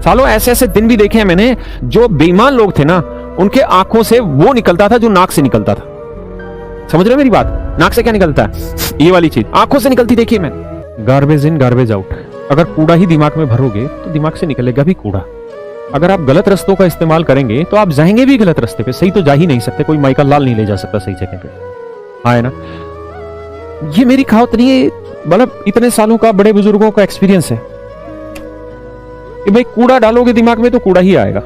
सालों ऐसे ऐसे दिन भी देखे हैं मैंने, जो बेईमान लोग थे ना, उनके आंखों से वो निकलता था जो नाक से निकलता था। समझ रहे हो मेरी बात? नाक से क्या निकलता है? ये वाली चीज आंखों से निकलती देखी है मैंने। Garbage in garbage out. अगर कूड़ा ही दिमाग में भरोगे तो दिमाग से निकलेगा भी कूड़ा। अगर आप गलत रास्तों का इस्तेमाल करेंगे तो आप जाएंगे भी गलत रास्ते पे, सही तो जा ही नहीं सकते। कोई माइकल लाल नहीं ले जा सकता सही जगह पे, हाँ है ना? ये मेरी कहावत नहीं है, मतलब इतने सालों का बड़े बुजुर्गों का एक्सपीरियंस है कि भाई कूड़ा डालोगे दिमाग में तो कूड़ा ही आएगा,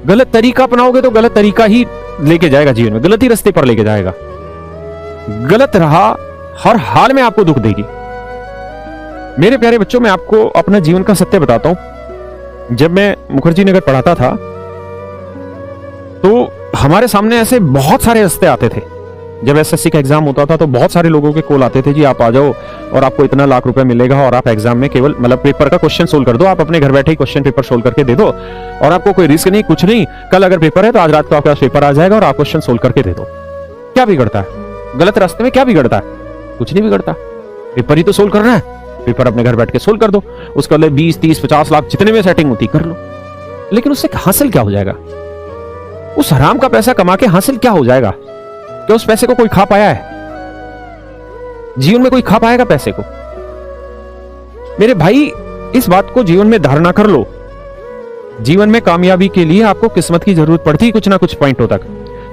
गलत तरीका अपनाओगे तो गलत तरीका ही लेके जाएगा जीवन में, गलत ही रास्ते पर लेके जाएगा। गलत राह हर हाल में आपको दुख देगी। मेरे प्यारे बच्चों, मैं आपको अपना जीवन का सत्य बताता हूं। जब मैं मुखर्जी नगर पढ़ाता था तो हमारे सामने ऐसे बहुत सारे रास्ते आते थे। जब एसएससी का एग्जाम होता था तो बहुत सारे लोगों के कॉल आते थे, जी आप आ जाओ और आपको इतना लाख रुपए मिलेगा और आप एग्जाम में केवल मतलब पेपर का क्वेश्चन सोल्व कर दो, आप अपने घर बैठे ही क्वेश्चन पेपर सोल्व करके दे दो और आपको कोई रिस्क नहीं, कुछ नहीं। कल अगर पेपर है तो आज रात को आपके पास पेपर आ जाएगा और आप क्वेश्चन सोल्व करके दे दो। क्या बिगड़ता है? गलत रास्ते में क्या बिगड़ता है? कुछ नहीं बिगड़ता। पेपर ही तो सोल्व करना है, पेपर अपने घर बैठ के सोल्व कर दो। उसके लिए 20, 30, 50 लाख जितने में सेटिंग होती कर लो। लेकिन उससे हासिल क्या हो जाएगा? उस हराम का पैसा कमा के हासिल क्या हो जाएगा? क्या उस पैसे को कोई खा पाया है? जीवन में कोई खा पाएगा पैसे को? मेरे भाई, इस बात को जीवन में धारणा कर लो। जीवन में कामयाबी के लिए आपको किस्मत की जरूरत पड़ती है कुछ ना कुछ पॉइंटों तक।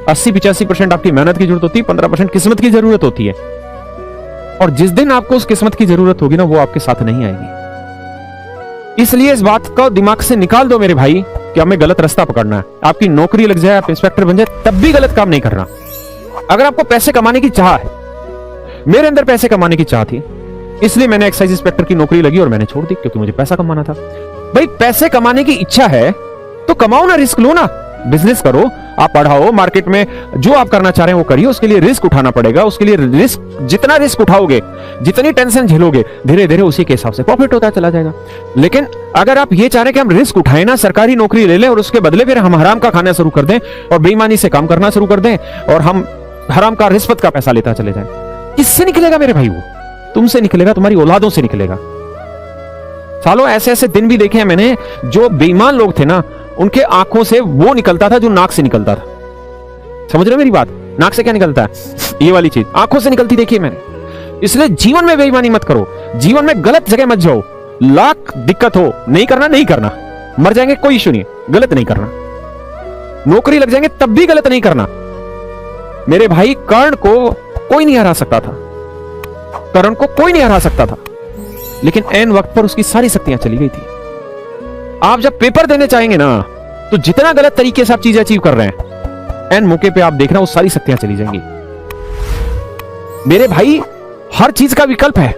80-85% आपकी मेहनत की जरूरत होती है, 15% किस्मत की जरूरत होती है। और जिस दिन आपको उस किस्मत की जरूरत होगी ना, वो आपके साथ नहीं आएगी। इसलिए इस बात को दिमाग से निकाल दो मेरे भाई कि हमें गलत रास्ता पकड़ना है। आपकी नौकरी लग जाए, आप इंस्पेक्टर बन जाए, तब भी गलत काम नहीं करना। अगर आपको पैसे कमाने की चाह है, मेरे अंदर पैसे कमाने की चाह थी, इसलिए मैंने एक्साइज इंस्पेक्टर की नौकरी लगी और मैंने छोड़ दी, क्योंकि मुझे पैसा कमाना था। भाई पैसे कमाने की इच्छा है तो कमाओ ना, रिस्क लो ना, बिजनेस करो, आप पढ़ाओ, मार्केट में जो आप करना चाह रहे हैं वो करिए। उसके लिए रिस्क उठाना पड़ेगा। उसके लिए रिस्क, जितना रिस्क उठाओगे, जितनी टेंशन झेलोगे, धीरे धीरे उसी के हिसाब से प्रॉफिट होता चला जाएगा। लेकिन अगर आप ये चाह रहे हैं कि हम रिस्क उठाएं ना, सरकारी नौकरी ले लें और उसके बदले फिर हम हराम का खाना शुरू कर दें और बेईमानी से काम करना शुरू कर दें और हम हराम का, रिश्वत का पैसा लेता चले जाएं, किससे निकलेगा मेरे भाई? वो तुमसे निकलेगा, तुम्हारी औलादों से निकलेगा। सालों ऐसे ऐसे दिन भी देखे हैं मैंने, जो बेईमान लोग थे ना, उनके आंखों से वो निकलता था जो नाक से निकलता था। समझ रहे हो मेरी बात? नाक से क्या निकलता है? ये वाली चीज आंखों से निकलती देखी है मैंने। इसलिए जीवन में बेईमानी मत करो, जीवन में गलत जगह मत जाओ। लाख दिक्कत हो, नहीं करना, नहीं करना। मर जाएंगे कोई इशू नहीं, गलत नहीं करना। नौकरी लग जाएंगे तब भी गलत नहीं करना। मेरे भाई, कर्ण को कोई नहीं हरा सकता था, कर्ण को कोई नहीं हरा सकता था, लेकिन ऐन वक्त पर उसकी सारी शक्तियां चली गई थी। आप जब पेपर देने चाहेंगे ना, तो जितना गलत तरीके से आप चीजें अचीव कर रहे हैं, ऐन मौके पे आप देखना वो सारी शक्तियां चली जाएंगी। मेरे भाई, हर चीज का विकल्प है।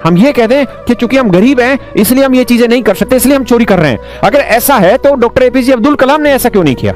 हम ये कह दें कि चूंकि हम गरीब हैं इसलिए हम ये चीजें नहीं कर सकते, इसलिए हम चोरी कर रहे हैं। अगर ऐसा है तो डॉक्टर एपीजे अब्दुल कलाम ने ऐसा क्यों नहीं किया?